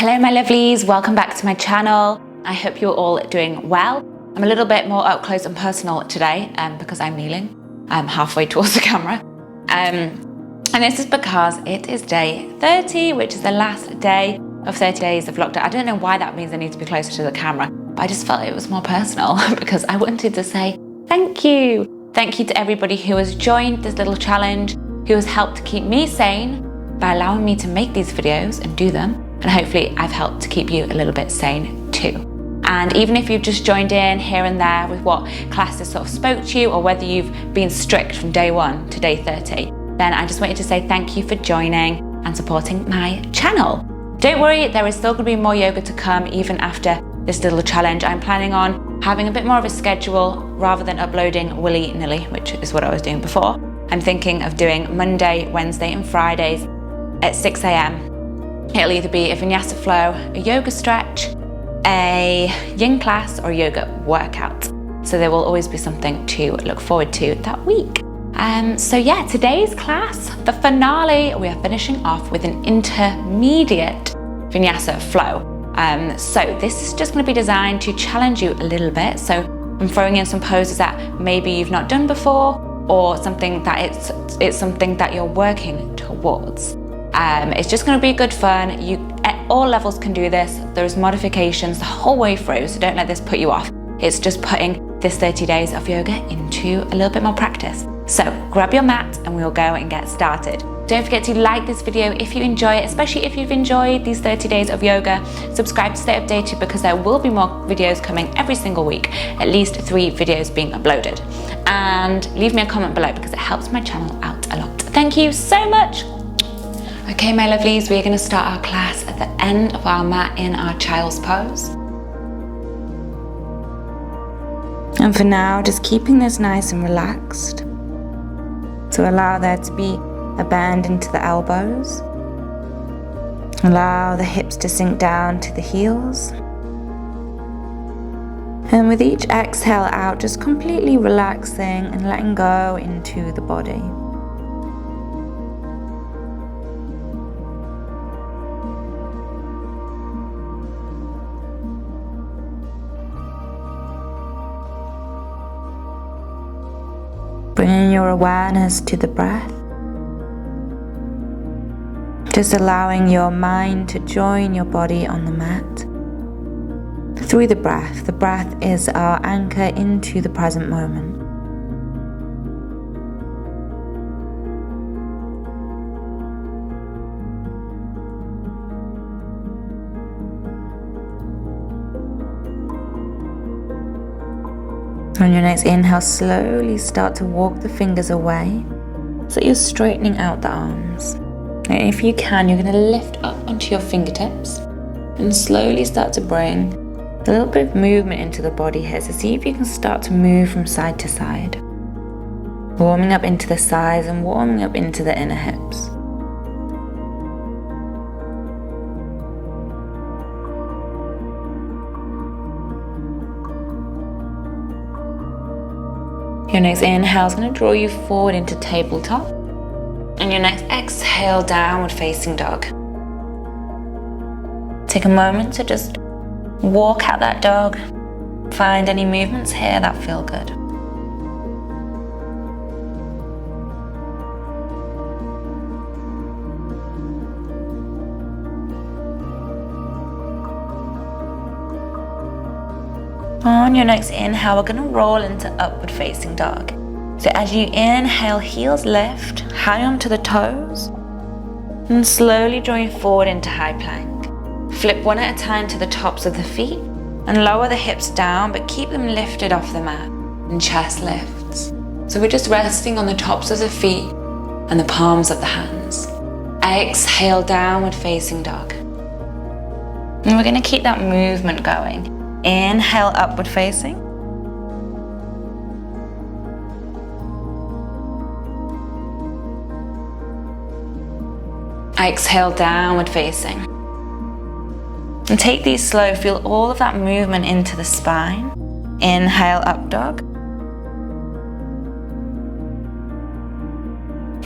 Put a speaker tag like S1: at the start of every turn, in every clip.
S1: Hello my lovelies, welcome back to my channel. I hope you're all doing well. I'm a little bit more up close and personal today because I'm kneeling. I'm halfway towards the camera. And this is because it is day 30, which is the last day of 30 days of lockdown. I don't know why that means I need to be closer to the camera, but I just felt it was more personal because I wanted to say thank you. Thank you to everybody who has joined this little challenge, who has helped to keep me sane by allowing me to make these videos and do them. And hopefully I've helped to keep you a little bit sane too. And even if you've just joined in here and there with what classes sort of spoke to you, or whether you've been strict from day 1 to day 30, then I just wanted to say thank you for joining and supporting my channel. Don't worry, there is still going to be more yoga to come even after this little challenge. I'm planning on having a bit more of a schedule rather than uploading willy-nilly, which is what I was doing before. I'm thinking of doing Monday, Wednesday and Fridays at 6 a.m. It'll either be a Vinyasa Flow, a yoga stretch, a yin class or a yoga workout. So there will always be something to look forward to that week. So yeah, today's class, the finale, we are finishing off with an intermediate Vinyasa Flow. So this is just going to be designed to challenge you a little bit. So I'm throwing in some poses that maybe you've not done before, or something that it's something that you're working towards. It's just going to be good fun. You at all levels can do this. There's modifications the whole way through, so don't let this put you off. It's just putting this 30 days of yoga into a little bit more practice. So grab your mat and we'll go and get started. Don't forget to like this video if you enjoy it, especially if you've enjoyed these 30 days of yoga. Subscribe to stay updated because there will be more videos coming every single week, at least 3 videos being uploaded. And leave me a comment below because it helps my channel out a lot. Thank you so much. Okay, my lovelies, we're going to start our class at the end of our mat in our child's pose. And for now, just keeping this nice and relaxed. To allow there to be a bend into the elbows. Allow the hips to sink down to the heels. And with each exhale out, just completely relaxing and letting go into the body. Bringing your awareness to the breath. Just allowing your mind to join your body on the mat. Through the breath. The breath is our anchor into the present moment. On your next inhale, slowly start to walk the fingers away so you're straightening out the arms. And if you can, you're going to lift up onto your fingertips and slowly start to bring a little bit of movement into the body here. So see if you can start to move from side to side, warming up into the sides and warming up into the inner hips. Your next inhale is going to draw you forward into tabletop. And your next exhale, downward facing dog. Take a moment to just walk out that dog. Find any movements here that feel good. On your next inhale, we're going to roll into upward facing dog. So as you inhale, heels lift, hang on to the toes, and slowly draw you forward into high plank. Flip one at a time to the tops of the feet, and lower the hips down, but keep them lifted off the mat, and chest lifts. So we're just resting on the tops of the feet and the palms of the hands. Exhale, downward facing dog. And we're going to keep that movement going. Inhale, upward facing. Exhale, downward facing. And take these slow, feel all of that movement into the spine. Inhale, up dog.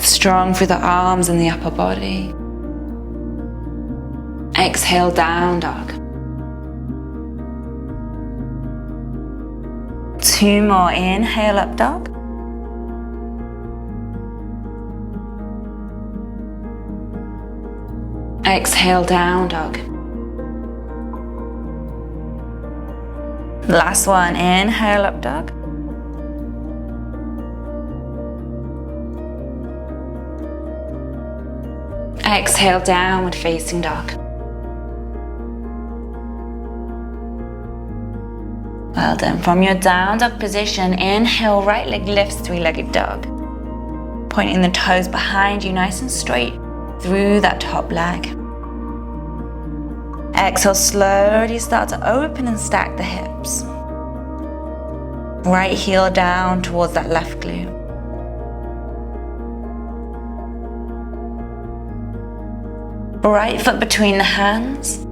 S1: Strong through the arms and the upper body. Exhale, down dog. 2 more, inhale, up dog. Exhale, down dog. Last one, inhale, up dog. Exhale, downward facing dog. Well done. From your down dog position, inhale, right leg lifts, three-legged dog. Pointing the toes behind you nice and straight through that top leg. Exhale, slowly start to open and stack the hips. Right heel down towards that left glute. Right foot between the hands.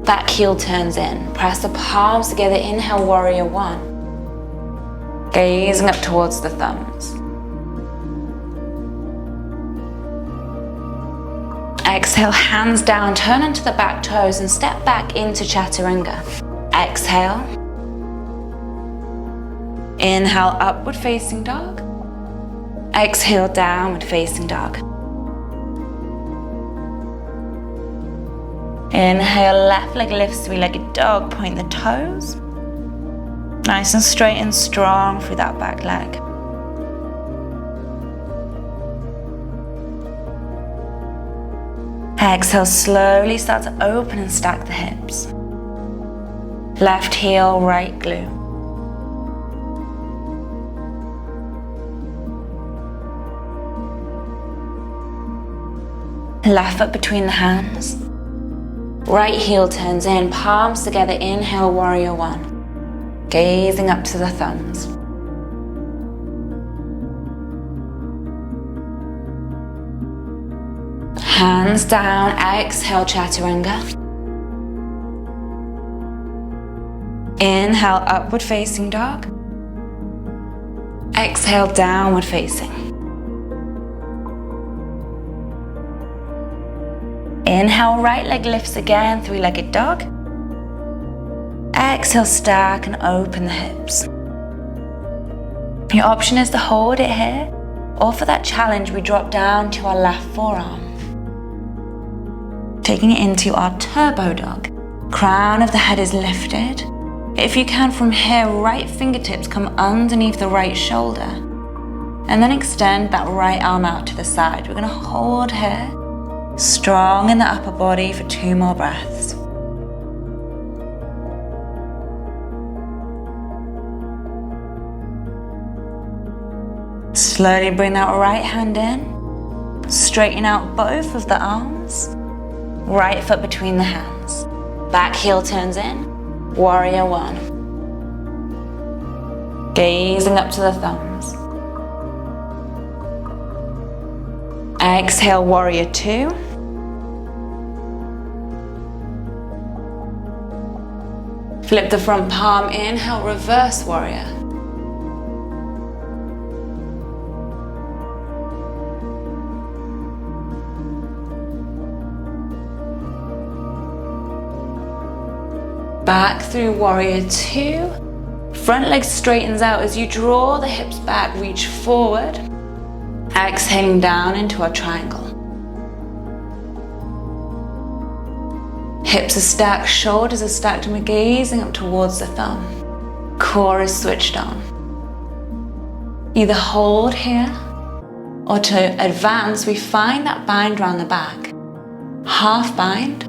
S1: Back heel turns in. Press the palms together. Inhale, warrior one. Gazing up towards the thumbs. Exhale, hands down, turn onto the back toes and step back into chaturanga. Exhale. Inhale, upward facing dog. Exhale, downward facing dog. Inhale, left leg lifts, three-legged dog, point the toes. Nice and straight and strong through that back leg. Exhale, slowly start to open and stack the hips. Left heel, right glute. Left foot between the hands. Right heel turns in, palms together, inhale, warrior one. Gazing up to the thumbs. Hands down, exhale, chaturanga. Inhale, upward facing dog. Exhale, downward facing. Inhale, right leg lifts again, three-legged dog. Exhale, stack and open the hips. Your option is to hold it here, or for that challenge, we drop down to our left forearm. Taking it into our turbo dog. Crown of the head is lifted. If you can, from here, right fingertips come underneath the right shoulder. And then extend that right arm out to the side. We're going to hold here. Strong in the upper body for 2 more breaths. Slowly bring that right hand in. Straighten out both of the arms. Right foot between the hands. Back heel turns in. Warrior one. Gazing up to the thumbs. Exhale, warrior two. Flip the front palm, inhale, reverse warrior. Back through warrior two. Front leg straightens out as you draw the hips back, reach forward. Exhaling down into our triangle. Hips are stacked, shoulders are stacked, and we're gazing up towards the thumb. Core is switched on. Either hold here, or to advance, we find that bind around the back. Half bind,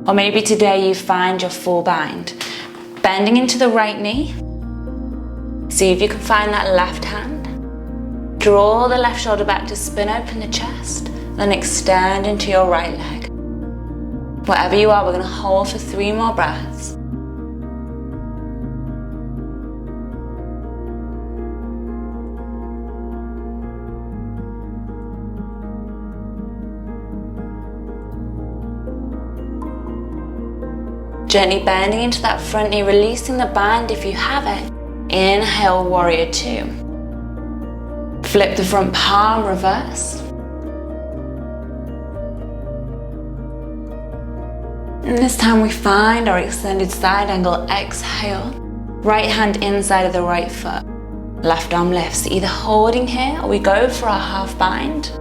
S1: or maybe today you find your full bind. Bending into the right knee. See if you can find that left hand. Draw the left shoulder back to spin open the chest, then extend into your right leg. Wherever you are, we're going to hold for 3 more breaths. Gently bending into that front knee, releasing the bind if you have it. Inhale, warrior two. Flip the front palm, reverse. And this time we find our extended side angle. Exhale, right hand inside of the right foot. Left arm lifts, either holding here or we go for our half bind.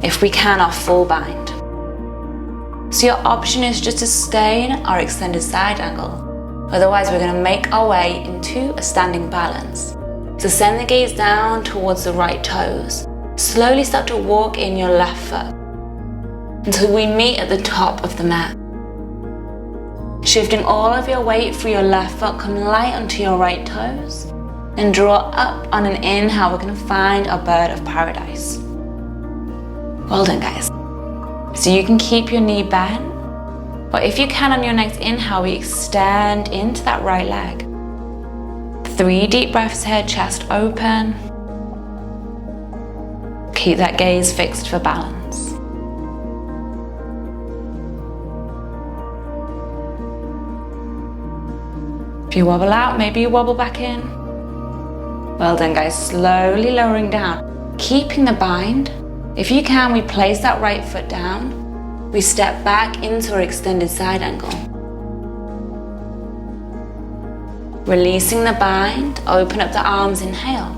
S1: If we can, our full bind. So your option is just to stay in our extended side angle. Otherwise, we're going to make our way into a standing balance. So send the gaze down towards the right toes. Slowly start to walk in your left foot until we meet at the top of the mat. Shifting all of your weight through your left foot, come light onto your right toes and draw up on an inhale. We're going to find our bird of paradise. Well done, guys. So you can keep your knee bent, but if you can on your next inhale, we extend into that right leg. 3 deep breaths here, chest open. Keep that gaze fixed for balance. If you wobble out, maybe you wobble back in. Well done, guys. Slowly lowering down, keeping the bind. If you can, we place that right foot down. We step back into our extended side angle. Releasing the bind, open up the arms, inhale.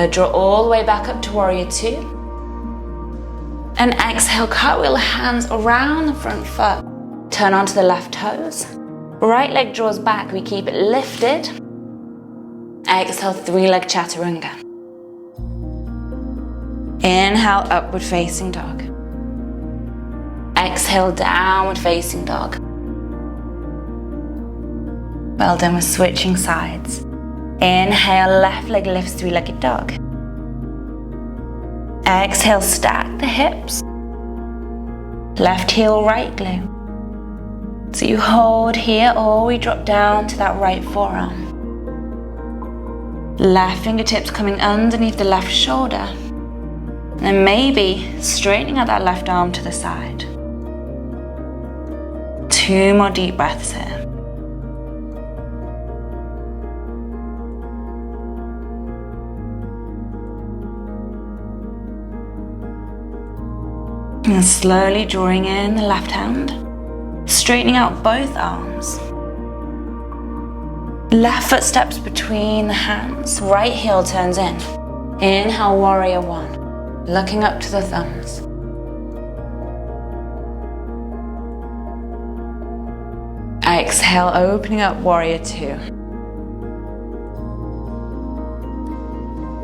S1: Draw all the way back up to warrior 2. And exhale, cartwheel the hands around the front foot. Turn onto the left toes. Right leg draws back, we keep it lifted. Exhale, 3-leg chaturanga. Inhale, upward facing dog. Exhale, downward facing dog. Well done, we're switching sides. Inhale, left leg lifts, 3-legged dog. Exhale, stack the hips. Left heel, right glute. So you hold here or we drop down to that right forearm. Left fingertips coming underneath the left shoulder. And then maybe straightening out that left arm to the side. 2 more deep breaths here. And slowly drawing in the left hand, straightening out both arms. Left foot steps between the hands, right heel turns in. Inhale, warrior 1, looking up to the thumbs. Exhale, opening up warrior 2.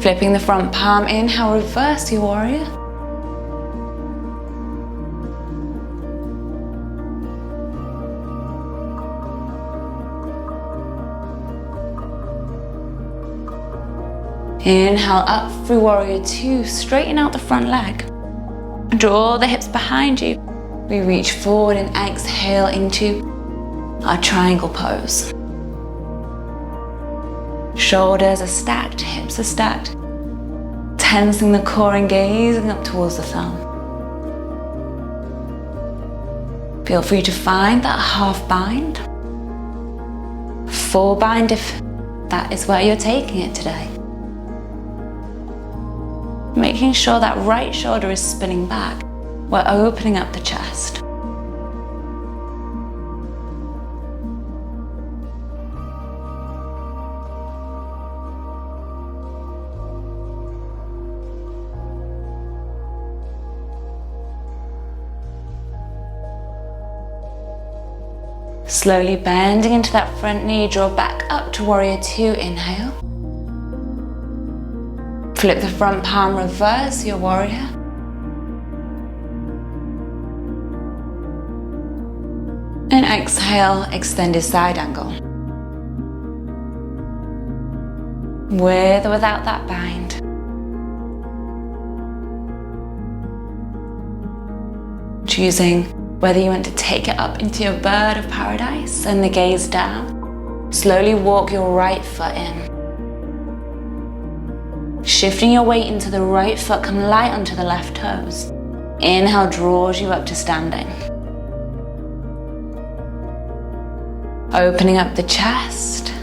S1: Flipping the front palm, inhale, reverse your warrior. Inhale up through warrior 2, straighten out the front leg. Draw the hips behind you. We reach forward and exhale into our triangle pose. Shoulders are stacked, hips are stacked. Tensing the core and gazing up towards the thumb. Feel free to find that half bind. Full bind if that is where you're taking it today. Making sure that right shoulder is spinning back. We're opening up the chest. Slowly bending into that front knee, draw back up to warrior 2, inhale. Flip the front palm, reverse your warrior. And exhale, extended side angle. With or without that bind. Choosing whether you want to take it up into your bird of paradise, send the gaze down. Slowly walk your right foot in. Shifting your weight into the right foot, come light onto the left toes. Inhale draws you up to standing. Opening up the chest.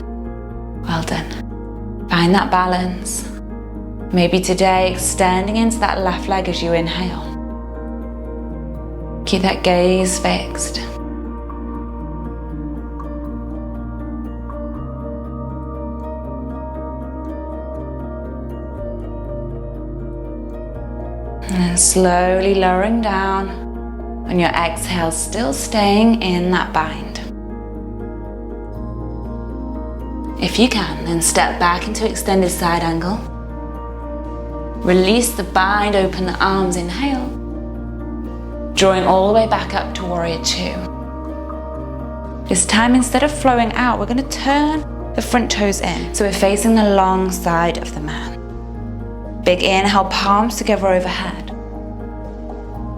S1: Well done. Find that balance. Maybe today extending into that left leg as you inhale. Keep that gaze fixed. And then slowly lowering down on your exhale, still staying in that bind. If you can, then step back into extended side angle. Release the bind, open the arms, inhale. Drawing all the way back up to warrior two. This time, instead of flowing out, we're going to turn the front toes in. So we're facing the long side of the mat. Big inhale, palms together overhead.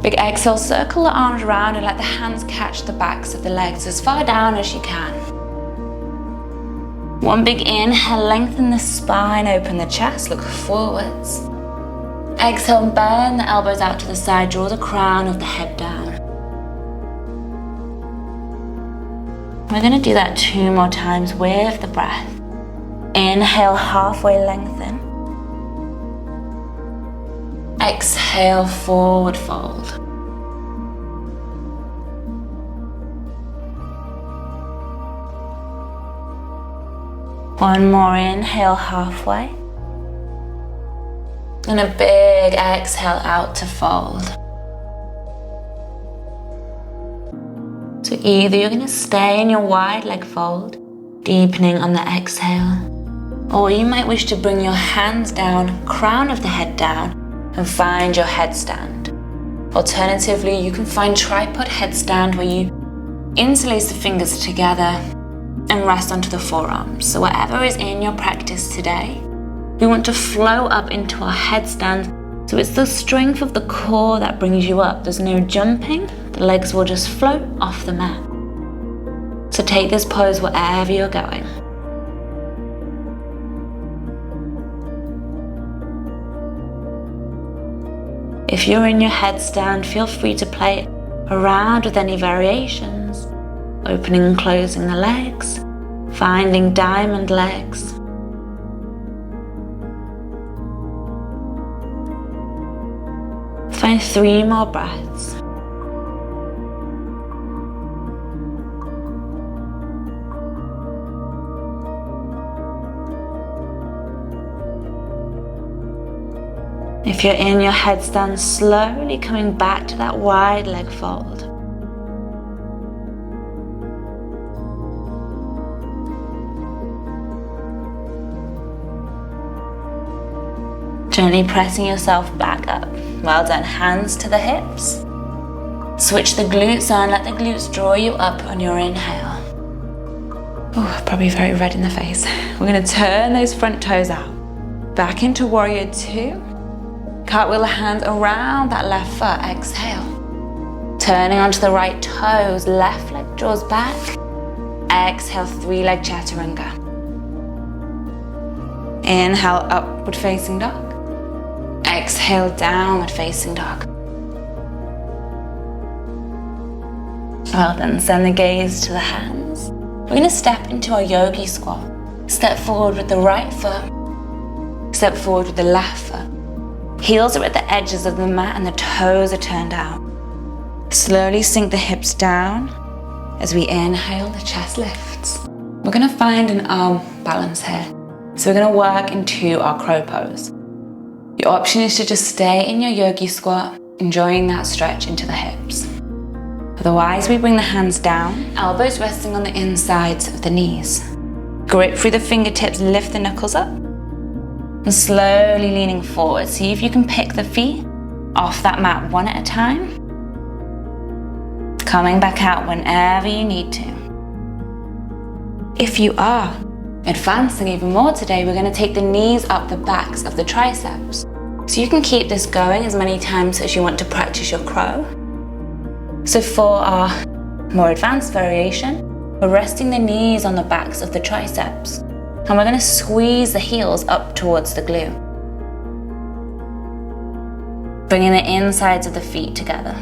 S1: Big exhale, circle the arms around and let the hands catch the backs of the legs as far down as you can. One big inhale, lengthen the spine, open the chest, look forwards. Exhale, bend the elbows out to the side, draw the crown of the head down. We're going to do that 2 more times with the breath. Inhale, halfway lengthen. Exhale, forward fold. One more inhale, halfway. And a big exhale out to fold. So either you're going to stay in your wide leg fold, deepening on the exhale, or you might wish to bring your hands down, crown of the head down, and find your headstand. Alternatively, you can find tripod headstand where you interlace the fingers together and rest onto the forearms. So whatever is in your practice today, we want to flow up into our headstand. So it's the strength of the core that brings you up. There's no jumping. The legs will just float off the mat. So take this pose wherever you're going. If you're in your headstand, feel free to play around with any variations. Opening and closing the legs, finding diamond legs. Find 3 more breaths. If you're in your headstand, slowly coming back to that wide leg fold. Gently pressing yourself back up. Well done. Hands to the hips. Switch the glutes on. Let the glutes draw you up on your inhale. Oh, probably very red in the face. We're going to turn those front toes out. Back into warrior two. Cartwheel the hands around that left foot. Exhale. Turning onto the right toes. Left leg draws back. Exhale, 3-leg chaturanga. Inhale, upward facing dog. Exhale, downward facing dog. Well done. Send the gaze to the hands. We're going to step into our yogi squat. Step forward with the right foot. Step forward with the left foot. Heels are at the edges of the mat and the toes are turned out. Slowly sink the hips down. As we inhale, the chest lifts. We're going to find an arm balance here. So we're going to work into our crow pose. Your option is to just stay in your yogi squat, enjoying that stretch into the hips. Otherwise, we bring the hands down, elbows resting on the insides of the knees. Grip through the fingertips, lift the knuckles up, and slowly leaning forward. See if you can pick the feet off that mat one at a time. Coming back out whenever you need to. If you are advancing even more today, we're going to take the knees up the backs of the triceps. So you can keep this going as many times as you want to practice your crow. So for our more advanced variation, we're resting the knees on the backs of the triceps. And we're going to squeeze the heels up towards the glute. Bringing the insides of the feet together.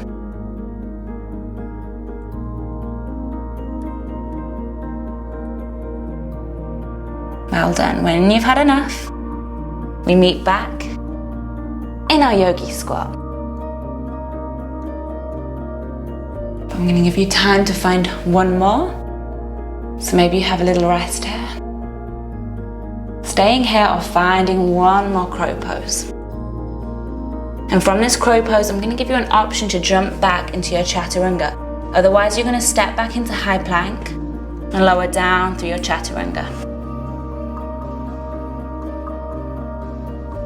S1: Well done. When you've had enough, we meet back in our yogi squat. I'm going to give you time to find one more. So maybe you have a little rest here. Staying here or finding one more crow pose. And from this crow pose, I'm going to give you an option to jump back into your chaturanga. Otherwise, you're going to step back into high plank and lower down through your chaturanga.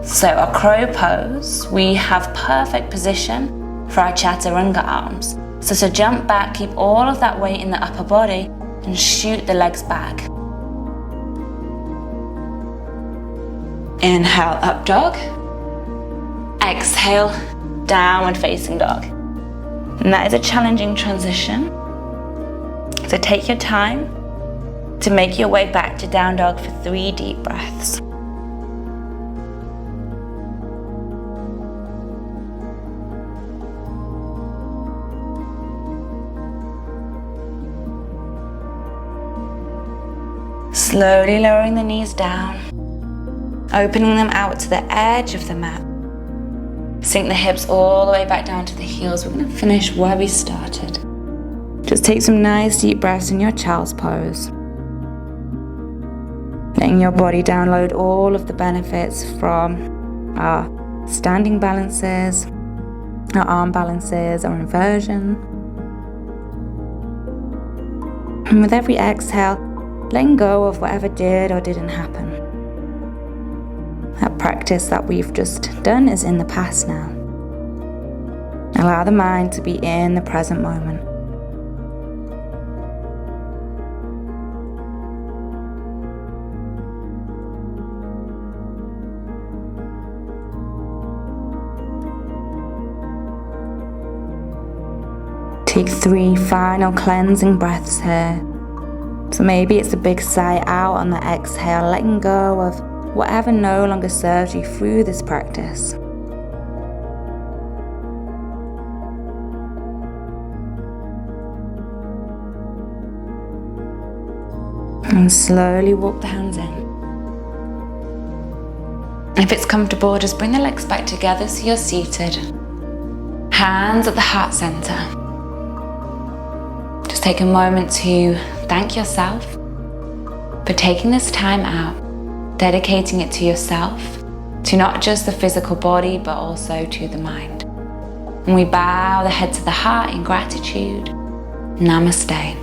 S1: So our crow pose, we have perfect position for our chaturanga arms. So to jump back, keep all of that weight in the upper body and shoot the legs back. Inhale, up dog. Exhale, downward facing dog. And that is a challenging transition. So take your time to make your way back to down dog for 3 deep breaths. Slowly lowering the knees down, opening them out to the edge of the mat. Sink the hips all the way back down to the heels. We're going to finish where we started. Just take some nice deep breaths in your child's pose. Letting your body download all of the benefits from our standing balances, our arm balances, our inversion. And with every exhale, letting go of whatever did or didn't happen. That practice that we've just done is in the past now. Allow the mind to be in the present moment. Take 3 final cleansing breaths here. So maybe it's a big sigh out on the exhale, letting go of whatever no longer serves you through this practice. And slowly walk the hands in. If it's comfortable, just bring the legs back together so you're seated. Hands at the heart center. Just take a moment to thank yourself for taking this time out, dedicating it to yourself, to not just the physical body, but also to the mind. And we bow the head to the heart in gratitude. Namaste.